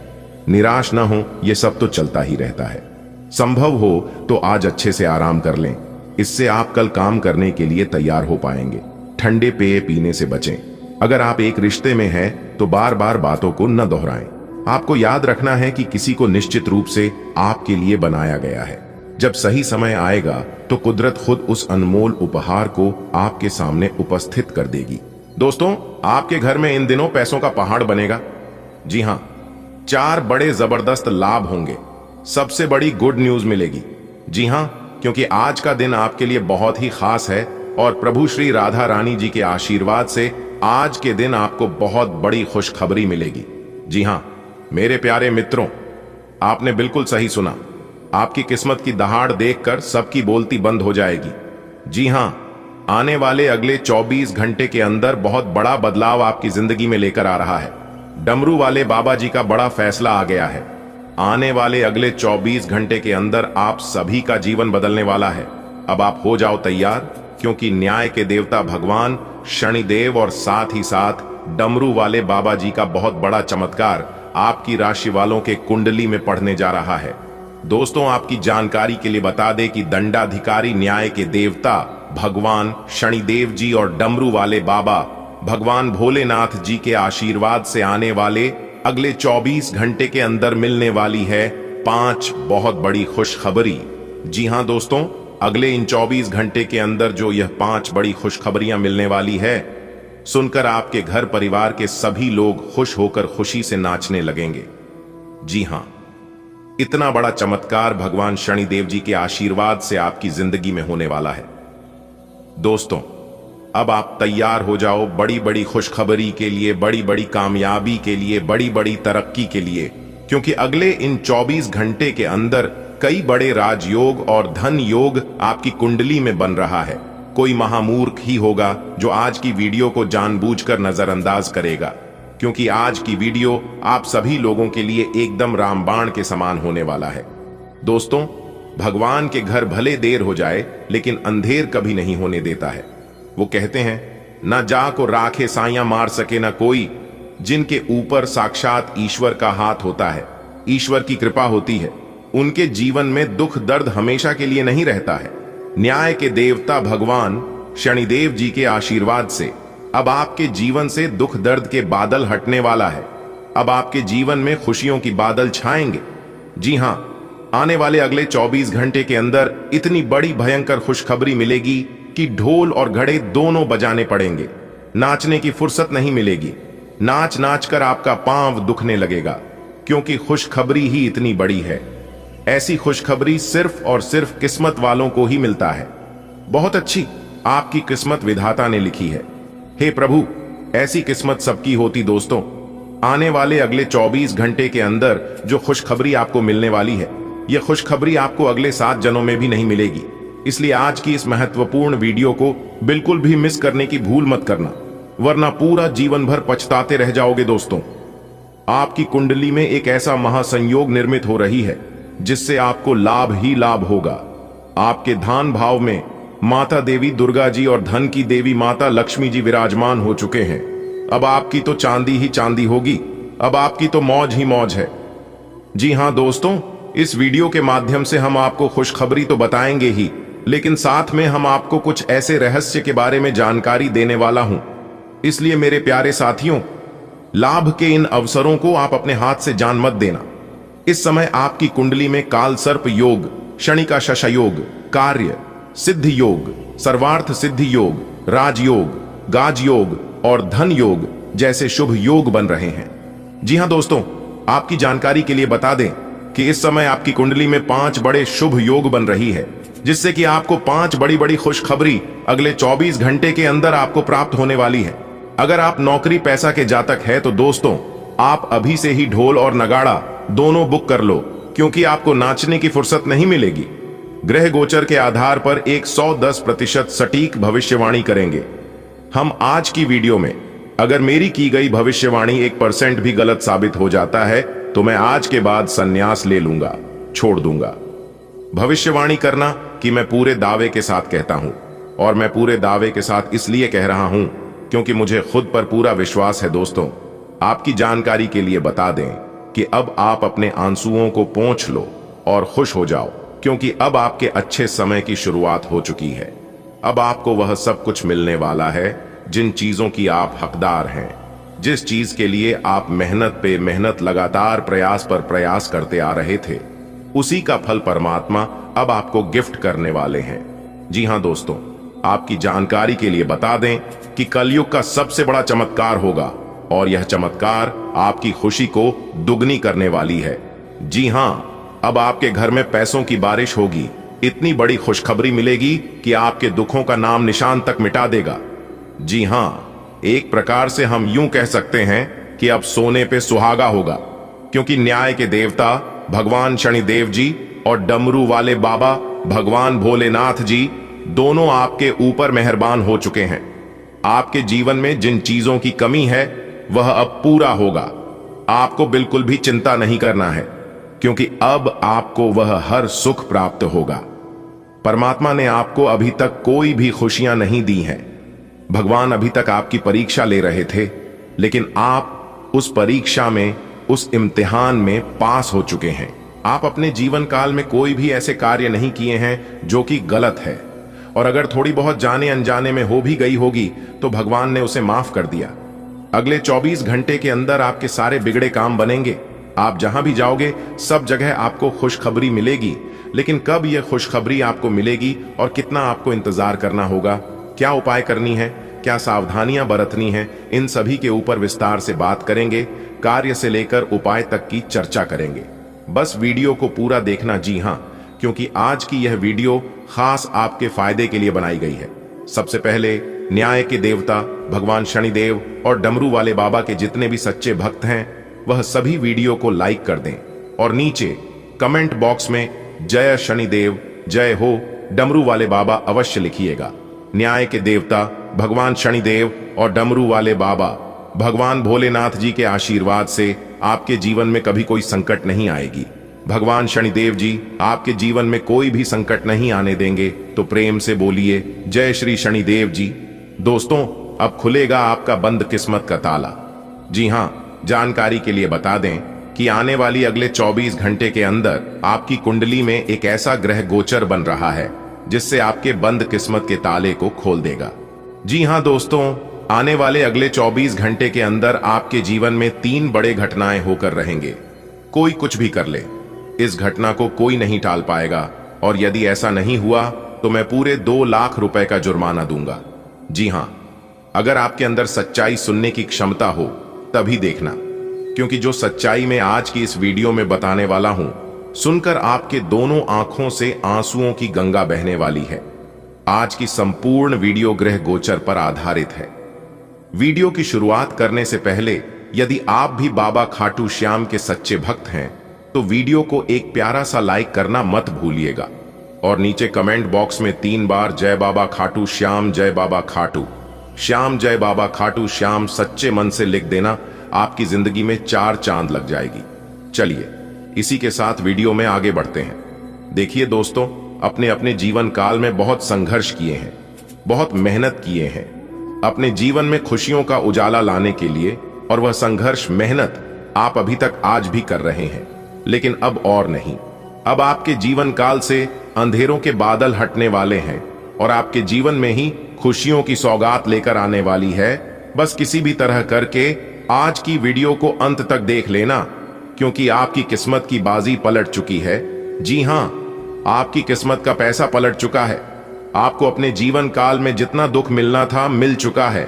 निराश न हो, यह सब तो चलता ही रहता है। संभव हो तो आज अच्छे से आराम कर लें, इससे आप कल काम करने के लिए तैयार हो पाएंगे। ठंडे पेय पीने से बचें। अगर आप एक रिश्ते में हैं तो बार बार बातों को न दोहराएं। आपको याद रखना है कि किसी को निश्चित रूप से आपके लिए बनाया गया है। जब सही समय आएगा तो कुदरत खुद उस अनमोल उपहार को आपके सामने उपस्थित कर देगी। दोस्तों, आपके घर में इन दिनों पैसों का पहाड़ बनेगा। जी हां, 4 बड़े जबरदस्त लाभ होंगे। सबसे बड़ी गुड न्यूज मिलेगी। जी हां, क्योंकि आज का दिन आपके लिए बहुत ही खास है और प्रभु श्री राधा रानी जी के आशीर्वाद से आज के दिन आपको बहुत बड़ी खुशखबरी मिलेगी। जी हां मेरे प्यारे मित्रों, आपने बिल्कुल सही सुना। आपकी किस्मत की दहाड़ देखकर सबकी बोलती बंद हो जाएगी। जी हां, आने वाले अगले 24 घंटे के अंदर बहुत बड़ा बदलाव आपकी जिंदगी में लेकर आ रहा है। डमरू वाले बाबा जी का बड़ा फैसला आ गया है। आने वाले अगले 24 घंटे के अंदर आप सभी का जीवन बदलने वाला है। अब आप हो जाओ तैयार, क्योंकि न्याय के देवता भगवान शनिदेव और साथ ही साथ डमरू वाले बाबा जी का बहुत बड़ा चमत्कार आपकी राशि वालों के कुंडली में पढ़ने जा रहा है। दोस्तों, आपकी जानकारी के लिए बता दें कि दंडाधिकारी न्याय के देवता भगवान शनिदेव जी और डमरू वाले बाबा भगवान भोलेनाथ जी के आशीर्वाद से आने वाले अगले 24 घंटे के अंदर मिलने वाली है 5 बहुत बड़ी खुशखबरी। जी हां दोस्तों, अगले इन 24 घंटे के अंदर जो यह 5 बड़ी खुशखबरियां मिलने वाली है, सुनकर आपके घर परिवार के सभी लोग खुश होकर खुशी से नाचने लगेंगे। जी हां, इतना बड़ा चमत्कार भगवान शनिदेव जी के आशीर्वाद से आपकी जिंदगी में होने वाला है। दोस्तों, अब आप तैयार हो जाओ बड़ी बड़ी खुशखबरी के लिए, बड़ी बड़ी कामयाबी के लिए, बड़ी बड़ी तरक्की के लिए, क्योंकि अगले इन 24 घंटे के अंदर कई बड़े राजयोग और धन योग आपकी कुंडली में बन रहा है। कोई महामूर्ख ही होगा जो आज की वीडियो को जानबूझकर नजरअंदाज करेगा, क्योंकि आज की वीडियो आप सभी लोगों के लिए एकदम रामबाण के समान होने वाला है। दोस्तों, भगवान के घर भले देर हो जाए, लेकिन अंधेर कभी नहीं होने देता है। वो कहते हैं, ना जा को राखे साइयां मार सके ना कोई, जिनके ऊपर साक्षात ईश्वर का हाथ होता है, ईश्वर की कृपा होती है, उनके जीवन में दुख दर्द हमेशा के लिए नहीं रहता है। न्याय के देवता भगवान शनिदेव जी के आशीर्वाद से अब आपके जीवन से दुख दर्द के बादल हटने वाला है। अब आपके जीवन में खुशियों की बादल छाएंगे। जी हां, आने वाले अगले 24 घंटे के अंदर इतनी बड़ी भयंकर खुशखबरी मिलेगी कि ढोल और घड़े दोनों बजाने पड़ेंगे। नाचने की फुर्सत नहीं मिलेगी। नाच नाच कर आपका पांव दुखने लगेगा, क्योंकि खुशखबरी ही इतनी बड़ी है। ऐसी खुशखबरी सिर्फ और सिर्फ किस्मत वालों को ही मिलता है। बहुत अच्छी आपकी किस्मत विधाता ने लिखी है। हे प्रभु, ऐसी किस्मत सबकी होती। दोस्तों, आने वाले अगले 24 घंटे के अंदर जो खुशखबरी आपको मिलने वाली है, यह खुशखबरी आपको अगले 7 जन्मों में भी नहीं मिलेगी। इसलिए आज की इस महत्वपूर्ण वीडियो को बिल्कुल भी मिस करने की भूल मत करना, वरना पूरा जीवन भर पछताते रह जाओगे। दोस्तों, आपकी कुंडली में एक ऐसा महासंयोग निर्मित हो रही है जिससे आपको लाभ ही लाभ होगा। आपके धान भाव में माता देवी दुर्गा जी और धन की देवी माता लक्ष्मी जी विराजमान हो चुके हैं। अब आपकी तो चांदी ही चांदी होगी, अब आपकी तो मौज ही मौज है। जी हां दोस्तों, इस वीडियो के माध्यम से हम आपको खुशखबरी तो बताएंगे ही, लेकिन साथ में हम आपको कुछ ऐसे रहस्य के बारे में जानकारी देने वाला हूं। इसलिए मेरे प्यारे साथियों, लाभ के इन अवसरों को आप अपने हाथ से जान मत देना। इस समय आपकी कुंडली में काल सर्प योग, शनि का शश योग, कार्य सिद्ध योग, सर्वार्थ सिद्धि योग, राजयोग, गाज योग और धन योग जैसे शुभ योग बन रहे हैं। जी हां दोस्तों, आपकी जानकारी के लिए बता दें कि इस समय आपकी कुंडली में 5 बड़े शुभ योग बन रही है, जिससे कि आपको 5 बड़ी बड़ी खुशखबरी अगले 24 घंटे के अंदर आपको प्राप्त होने वाली है। अगर आप नौकरी पैसा के जातक है तो दोस्तों, आप अभी से ही ढोल और नगाड़ा दोनों बुक कर लो, क्योंकि आपको नाचने की फुर्सत नहीं मिलेगी। ग्रह गोचर के आधार पर 110% सटीक भविष्यवाणी करेंगे हम आज की वीडियो में। अगर मेरी की गई भविष्यवाणी 1% भी गलत साबित हो जाता है तो मैं आज के बाद संन्यास ले लूंगा, छोड़ दूंगा। भविष्यवाणी करना कि मैं पूरे दावे के साथ कहता हूं, और मैं पूरे दावे के साथ इसलिए कह रहा हूं क्योंकि मुझे खुद पर पूरा विश्वास है। दोस्तों, आपकी जानकारी के लिए बता दें कि अब आप अपने आंसुओं को पोंछ लो और खुश हो जाओ, क्योंकि अब आपके अच्छे समय की शुरुआत हो चुकी है। अब आपको वह सब कुछ मिलने वाला है जिन चीजों की आप हकदार हैं। जिस चीज के लिए आप मेहनत पे मेहनत, लगातार प्रयास पर प्रयास करते आ रहे थे, उसी का फल परमात्मा अब आपको गिफ्ट करने वाले हैं। जी हां दोस्तों, आपकी जानकारी के लिए बता दें कि कलयुग का सबसे बड़ा चमत्कार होगा और यह चमत्कार आपकी खुशी को दुगनी करने वाली है। जी हां, अब आपके घर में पैसों की बारिश होगी। इतनी बड़ी खुशखबरी मिलेगी कि आपके दुखों का नाम निशान तक मिटा देगा। जी हां, एक प्रकार से हम यूं कह सकते हैं कि अब सोने पे सुहागा होगा, क्योंकि न्याय के देवता भगवान शनिदेव जी और डमरू वाले बाबा भगवान भोलेनाथ जी दोनों आपके ऊपर मेहरबान हो चुके हैं। आपके जीवन में जिन चीजों की कमी है वह अब पूरा होगा। आपको बिल्कुल भी चिंता नहीं करना है, क्योंकि अब आपको वह हर सुख प्राप्त होगा। परमात्मा ने आपको अभी तक कोई भी खुशियां नहीं दी हैं। भगवान अभी तक आपकी परीक्षा ले रहे थे, लेकिन आप उस परीक्षा में, उस इम्तिहान में पास हो चुके हैं। आप अपने जीवन काल में कोई भी ऐसे कार्य नहीं किए हैं जो कि गलत है, और अगर थोड़ी बहुत जाने अनजाने में हो भी गई होगी तो भगवान ने उसे माफ कर दिया। अगले 24 घंटे के अंदर आपके सारे बिगड़े काम बनेंगे। आप जहां भी जाओगे सब जगह आपको खुशखबरी मिलेगी, लेकिन कब यह खुशखबरी आपको मिलेगी और कितना आपको इंतजार करना होगा, क्या उपाय करनी है, क्या सावधानियां बरतनी है, इन सभी के ऊपर विस्तार से बात करेंगे। कार्य से लेकर उपाय तक की चर्चा करेंगे। बस वीडियो को पूरा देखना। जी हां, क्योंकि आज की यह वीडियो खास आपके फायदे के लिए बनाई गई है। सबसे पहले न्याय के देवता भगवान शनिदेव और डमरू वाले बाबा के जितने भी सच्चे भक्त हैं वह सभी वीडियो को लाइक कर दें और नीचे कमेंट बॉक्स में जय शनिदेव, जय हो डमरू वाले बाबा अवश्य लिखिएगा। न्याय के देवता भगवान शनिदेव और डमरू वाले बाबा भगवान भोलेनाथ जी के आशीर्वाद से आपके जीवन में कभी कोई संकट नहीं आएगी। भगवान शनिदेव जी आपके जीवन में कोई भी संकट नहीं आने देंगे। तो प्रेम से बोलिए जय श्री शनिदेव जी। दोस्तों, अब खुलेगा आपका बंद किस्मत का ताला। जी हां, जानकारी के लिए बता दें कि आने वाली अगले 24 घंटे के अंदर आपकी कुंडली में एक ऐसा ग्रह गोचर बन रहा है जिससे आपके बंद किस्मत के ताले को खोल देगा। जी हां दोस्तों, आने वाले अगले 24 घंटे के अंदर आपके जीवन में 3 बड़े घटनाएं होकर रहेंगे। कोई कुछ भी कर ले, इस घटना को कोई नहीं टाल पाएगा, और यदि ऐसा नहीं हुआ तो मैं पूरे 2 लाख रुपए का जुर्माना दूंगा। जी हां, अगर आपके अंदर सच्चाई सुनने की क्षमता हो तभी देखना, क्योंकि जो सच्चाई मैं आज की इस वीडियो में बताने वाला हूं, सुनकर आपके दोनों आंखों से आंसुओं की गंगा बहने वाली है। आज की संपूर्ण वीडियो ग्रह गोचर पर आधारित है। वीडियो की शुरुआत करने से पहले यदि आप भी बाबा खाटू श्याम के सच्चे भक्त हैं तो वीडियो को एक प्यारा सा लाइक करना मत भूलिएगा, और नीचे कमेंट बॉक्स में 3 बार जय बाबा खाटू श्याम, जय बाबा खाटू श्याम, जय बाबा खाटू श्याम सच्चे मन से लिख देना। आपकी जिंदगी में 4 चांद लग जाएगी। चलिए इसी के साथ वीडियो में आगे बढ़ते हैं। देखिए दोस्तों, अपने अपने जीवन काल में बहुत संघर्ष किए हैं, बहुत मेहनत किए हैं अपने जीवन में खुशियों का उजाला लाने के लिए, और वह संघर्ष मेहनत आप अभी तक आज भी कर रहे हैं। लेकिन अब और नहीं, अब आपके जीवन काल से अंधेरों के बादल हटने वाले हैं और आपके जीवन में ही खुशियों की सौगात लेकर आने वाली है। बस किसी भी तरह करके आज की वीडियो को अंत तक देख लेना, क्योंकि आपकी किस्मत की बाजी पलट चुकी है। जी हां, आपकी किस्मत का पैसा पलट चुका है। आपको अपने जीवन काल में जितना दुख मिलना था मिल चुका है।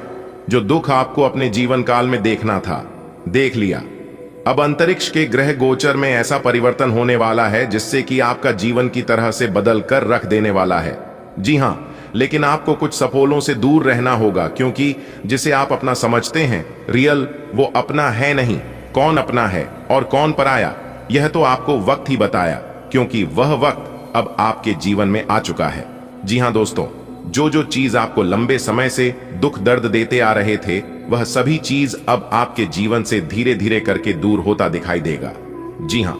जो दुख आपको अपने जीवन काल में देखना था देख लिया। अब अंतरिक्ष के ग्रह गोचर में ऐसा परिवर्तन होने वाला है जिससे कि आपका जीवन की तरह से बदल कर रख देने वाला है। जी हां, लेकिन आपको कुछ सफोलों से दूर रहना होगा, क्योंकि जिसे आप अपना समझते हैं रियल, वो अपना है नहीं। कौन अपना है और कौन पराया, यह तो आपको वक्त ही बताया, क्योंकि वह वक्त अब आपके जीवन में आ चुका है। जी हां दोस्तों, जो जो चीज आपको लंबे समय से दुख दर्द देते आ रहे थे, वह सभी चीज अब आपके जीवन से धीरे धीरे करके दूर होता दिखाई देगा। जी हां,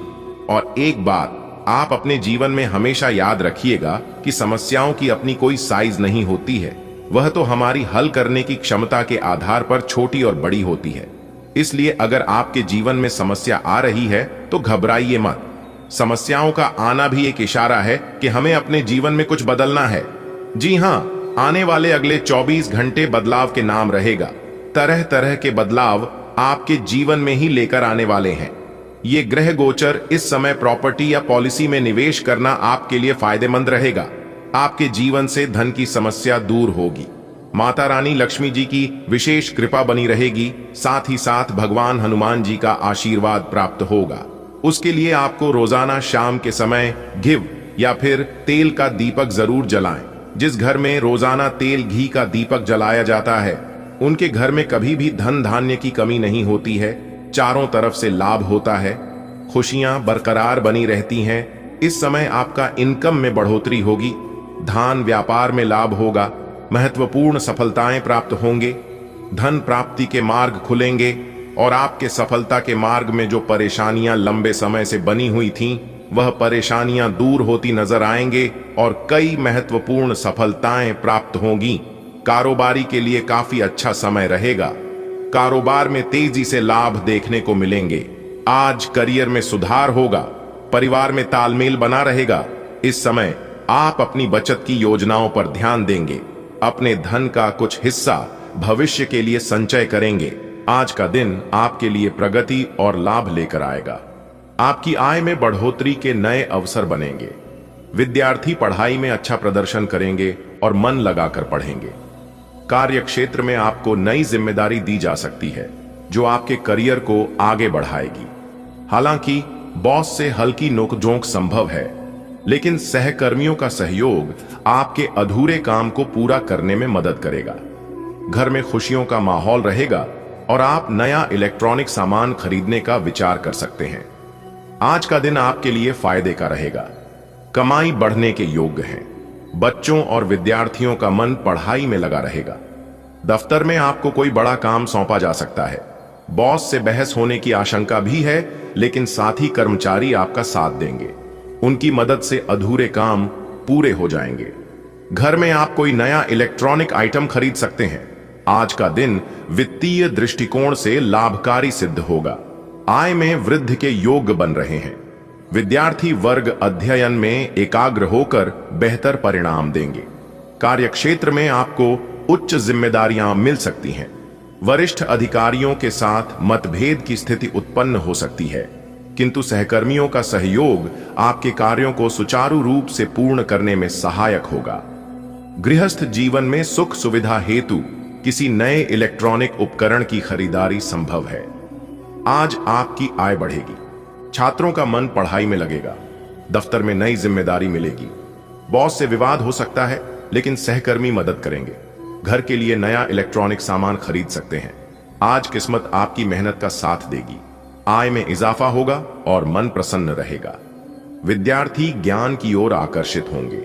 और एक बात आप अपने जीवन में हमेशा याद रखिएगा कि समस्याओं की अपनी कोई साइज नहीं होती है, वह तो हमारी हल करने की क्षमता के आधार पर छोटी और बड़ी होती है। इसलिए अगर आपके जीवन में समस्या आ रही है तो घबराइए मत। समस्याओं का आना भी एक इशारा है कि हमें अपने जीवन में कुछ बदलना है। जी हां, आने वाले अगले 24 घंटे बदलाव के नाम रहेगा। तरह तरह के बदलाव आपके जीवन में ही लेकर आने वाले हैं। ये ग्रह गोचर इस समय प्रॉपर्टी या पॉलिसी में निवेश करना आपके लिए फायदेमंद रहेगा। आपके जीवन से धन की समस्या दूर होगी। माता रानी लक्ष्मी जी की विशेष कृपा बनी रहेगी। साथ ही साथ भगवान हनुमान जी का आशीर्वाद प्राप्त होगा। उसके लिए आपको रोजाना शाम के समय घिव या फिर तेल का दीपक जरूर जलाएं। जिस घर में रोजाना तेल घी का दीपक जलाया जाता है उनके घर में कभी भी धन धान्य की कमी नहीं होती है। चारों तरफ से लाभ होता है, खुशियां बरकरार बनी रहती हैं। इस समय आपका इनकम में बढ़ोतरी होगी, धान व्यापार में लाभ होगा, महत्वपूर्ण सफलताएं प्राप्त होंगे, धन प्राप्ति के मार्ग खुलेंगे और आपके सफलता के मार्ग में जो परेशानियां लंबे समय से बनी हुई थीं, वह परेशानियां दूर होती नजर आएंगे और कई महत्वपूर्ण सफलताएं प्राप्त होंगी। कारोबारी के लिए काफी अच्छा समय रहेगा। कारोबार में तेजी से लाभ देखने को मिलेंगे। आज करियर में सुधार होगा, परिवार में तालमेल बना रहेगा। इस समय आप अपनी बचत की योजनाओं पर ध्यान देंगे। अपने धन का कुछ हिस्सा भविष्य के लिए संचय करेंगे। आज का दिन आपके लिए प्रगति और लाभ लेकर आएगा। आपकी आय में बढ़ोतरी के नए अवसर बनेंगे। विद्यार्थी पढ़ाई में अच्छा प्रदर्शन करेंगे और मन लगाकर पढ़ेंगे। कार्य क्षेत्र में आपको नई जिम्मेदारी दी जा सकती है जो आपके करियर को आगे बढ़ाएगी। हालांकि बॉस से हल्की नोकझोंक संभव है, लेकिन सहकर्मियों का सहयोग आपके अधूरे काम को पूरा करने में मदद करेगा। घर में खुशियों का माहौल रहेगा और आप नया इलेक्ट्रॉनिक सामान खरीदने का विचार कर सकते हैं। आज का दिन आपके लिए फायदे का रहेगा। कमाई बढ़ने के योग्य हैं। बच्चों और विद्यार्थियों का मन पढ़ाई में लगा रहेगा। दफ्तर में आपको कोई बड़ा काम सौंपा जा सकता है। बॉस से बहस होने की आशंका भी है, लेकिन साथी कर्मचारी आपका साथ देंगे। उनकी मदद से अधूरे काम पूरे हो जाएंगे। घर में आप कोई नया इलेक्ट्रॉनिक आइटम खरीद सकते हैं। आज का दिन वित्तीय दृष्टिकोण से लाभकारी सिद्ध होगा। आय में वृद्धि के योग बन रहे हैं। विद्यार्थी वर्ग अध्ययन में एकाग्र होकर बेहतर परिणाम देंगे। कार्यक्षेत्र में आपको उच्च जिम्मेदारियां मिल सकती हैं। वरिष्ठ अधिकारियों के साथ मतभेद की स्थिति उत्पन्न हो सकती है, किंतु सहकर्मियों का सहयोग आपके कार्यों को सुचारू रूप से पूर्ण करने में सहायक होगा। गृहस्थ जीवन में सुख सुविधा हेतु किसी नए इलेक्ट्रॉनिक उपकरण की खरीदारी संभव है। आज आपकी आय बढ़ेगी। छात्रों का मन पढ़ाई में लगेगा। दफ्तर में नई जिम्मेदारी मिलेगी। बॉस से विवाद हो सकता है, लेकिन सहकर्मी मदद करेंगे। घर के लिए नया इलेक्ट्रॉनिक सामान खरीद सकते हैं। आज किस्मत आपकी मेहनत का साथ देगी। आय में इजाफा होगा और मन प्रसन्न रहेगा। विद्यार्थी ज्ञान की ओर आकर्षित होंगे।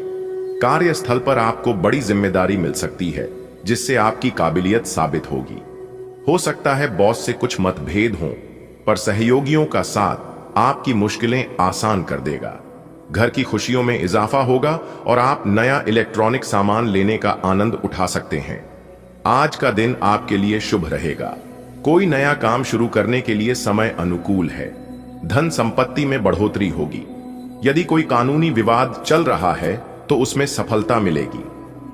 कार्यस्थल पर आपको बड़ी जिम्मेदारी मिल सकती है, जिससे आपकी काबिलियत साबित होगी। हो सकता है बॉस से कुछ मतभेद हों, पर सहयोगियों का साथ आपकी मुश्किलें आसान कर देगा। घर की खुशियों में इजाफा होगा और आप नया इलेक्ट्रॉनिक सामान लेने का आनंद उठा सकते हैं। आज का दिन आपके लिए शुभ रहेगा। कोई नया काम शुरू करने के लिए समय अनुकूल है। धन संपत्ति में बढ़ोतरी होगी। यदि कोई कानूनी विवाद चल रहा है तो उसमें सफलता मिलेगी।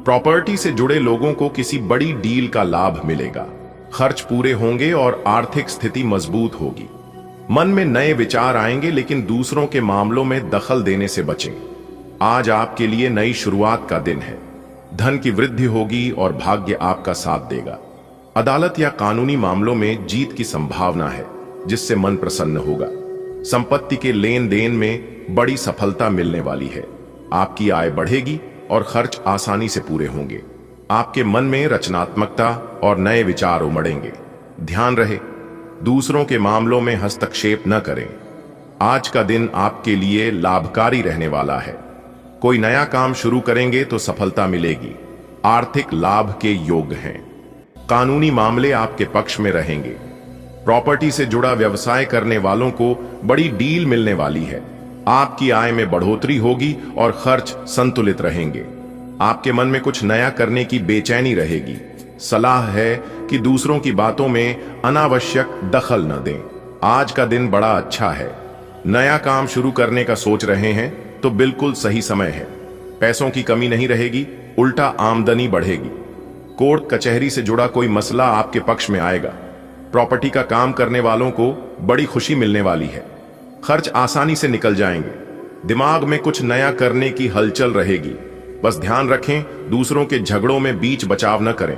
प्रॉपर्टी से जुड़े लोगों को किसी बड़ी डील का लाभ मिलेगा। खर्च पूरे होंगे और आर्थिक स्थिति मजबूत होगी। मन में नए विचार आएंगे, लेकिन दूसरों के मामलों में दखल देने से बचें। आज आपके लिए नई शुरुआत का दिन है। धन की वृद्धि होगी और भाग्य आपका साथ देगा। अदालत या कानूनी मामलों में जीत की संभावना है, जिससे मन प्रसन्न होगा। संपत्ति के लेन देन में बड़ी सफलता मिलने वाली है। आपकी आय बढ़ेगी और खर्च आसानी से पूरे होंगे। आपके मन में रचनात्मकता और नए विचार उमड़ेंगे। ध्यान रहे, दूसरों के मामलों में हस्तक्षेप न करें। आज का दिन आपके लिए लाभकारी रहने वाला है। कोई नया काम शुरू करेंगे तो सफलता मिलेगी। आर्थिक लाभ के योग हैं। कानूनी मामले आपके पक्ष में रहेंगे। प्रॉपर्टी से जुड़ा व्यवसाय करने वालों को बड़ी डील मिलने वाली है। आपकी आय में बढ़ोतरी होगी और खर्च संतुलित रहेंगे। आपके मन में कुछ नया करने की बेचैनी रहेगी। सलाह है कि दूसरों की बातों में अनावश्यक दखल न दें। आज का दिन बड़ा अच्छा है। नया काम शुरू करने का सोच रहे हैं तो बिल्कुल सही समय है। पैसों की कमी नहीं रहेगी, उल्टा आमदनी बढ़ेगी। कोर्ट कचहरी से जुड़ा कोई मसला आपके पक्ष में आएगा। प्रॉपर्टी का काम करने वालों को बड़ी खुशी मिलने वाली है। खर्च आसानी से निकल जाएंगे। दिमाग में कुछ नया करने की हलचल रहेगी। बस ध्यान रखें, दूसरों के झगड़ों में बीच बचाव न करें।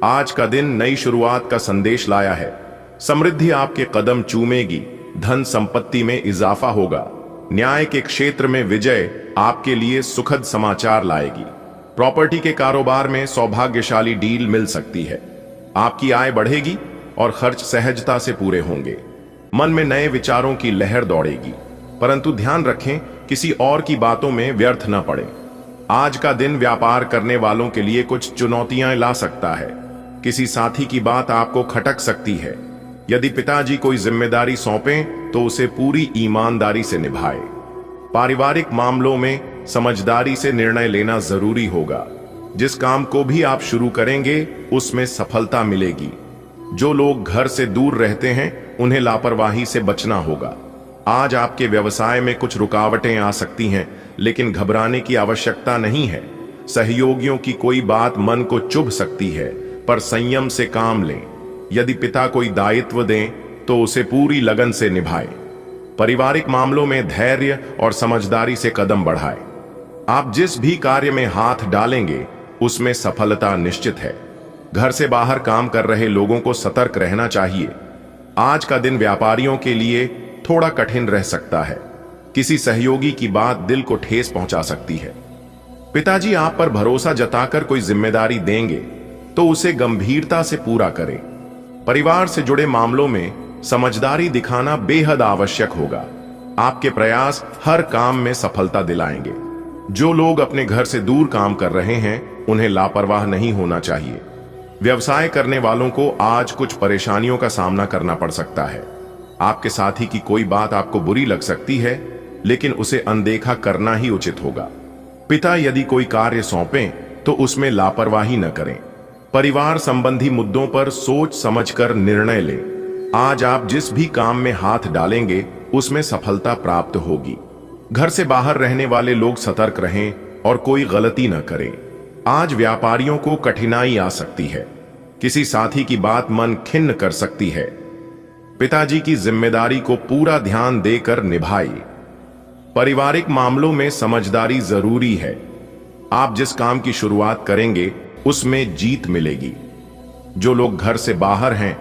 आज का दिन नई शुरुआत का संदेश लाया है। समृद्धि आपके कदम चूमेगी, धन संपत्ति में इजाफा होगा। न्याय के क्षेत्र में विजय आपके लिए सुखद समाचार लाएगी। प्रॉपर्टी के कारोबार में सौभाग्यशाली डील मिल सकती है। आपकी आय बढ़ेगी और खर्च सहजता से पूरे होंगे। मन में नए विचारों की लहर दौड़ेगी, परंतु ध्यान रखें किसी और की बातों में व्यर्थ न पड़े। आज का दिन व्यापार करने वालों के लिए कुछ चुनौतियां ला सकता है। किसी साथी की बात आपको खटक सकती है। यदि पिताजी कोई जिम्मेदारी सौंपें तो उसे पूरी ईमानदारी से निभाए। पारिवारिक मामलों में समझदारी से निर्णय लेना जरूरी होगा। जिस काम को भी आप शुरू करेंगे उसमें सफलता मिलेगी। जो लोग घर से दूर रहते हैं उन्हें लापरवाही से बचना होगा। आज आपके व्यवसाय में कुछ रुकावटें आ सकती हैं, लेकिन घबराने की आवश्यकता नहीं है। सहयोगियों की कोई बात मन को चुभ सकती है, पर संयम से काम लें। यदि पिता कोई दायित्व दें तो उसे पूरी लगन से निभाएं। पारिवारिक मामलों में धैर्य और समझदारी से कदम बढ़ाएं। आप जिस भी कार्य में हाथ डालेंगे उसमें सफलता निश्चित है। घर से बाहर काम कर रहे लोगों को सतर्क रहना चाहिए। आज का दिन व्यापारियों के लिए थोड़ा कठिन रह सकता है। किसी सहयोगी की बात दिल को ठेस पहुंचा सकती है। पिताजी आप पर भरोसा जताकर कोई जिम्मेदारी देंगे तो उसे गंभीरता से पूरा करें। परिवार से जुड़े मामलों में समझदारी दिखाना बेहद आवश्यक होगा। आपके प्रयास हर काम में सफलता दिलाएंगे। जो लोग अपने घर से दूर काम कर रहे हैं उन्हें लापरवाह नहीं होना चाहिए। व्यवसाय करने वालों को आज कुछ परेशानियों का सामना करना पड़ सकता है। आपके साथी की कोई बात आपको बुरी लग सकती है, लेकिन उसे अनदेखा करना ही उचित होगा। पिता यदि कोई कार्य सौंपें तो उसमें लापरवाही न करें। परिवार संबंधी मुद्दों पर सोच समझकर निर्णय लें। आज आप जिस भी काम में हाथ डालेंगे उसमें सफलता प्राप्त होगी। घर से बाहर रहने वाले लोग सतर्क रहें और कोई गलती न करें। आज व्यापारियों को कठिनाई आ सकती है। किसी साथी की बात मन खिन्न कर सकती है। पिताजी की जिम्मेदारी को पूरा ध्यान देकर निभाइए। पारिवारिक मामलों में समझदारी जरूरी है। आप जिस काम की शुरुआत करेंगे उसमें जीत मिलेगी। जो लोग घर से बाहर हैं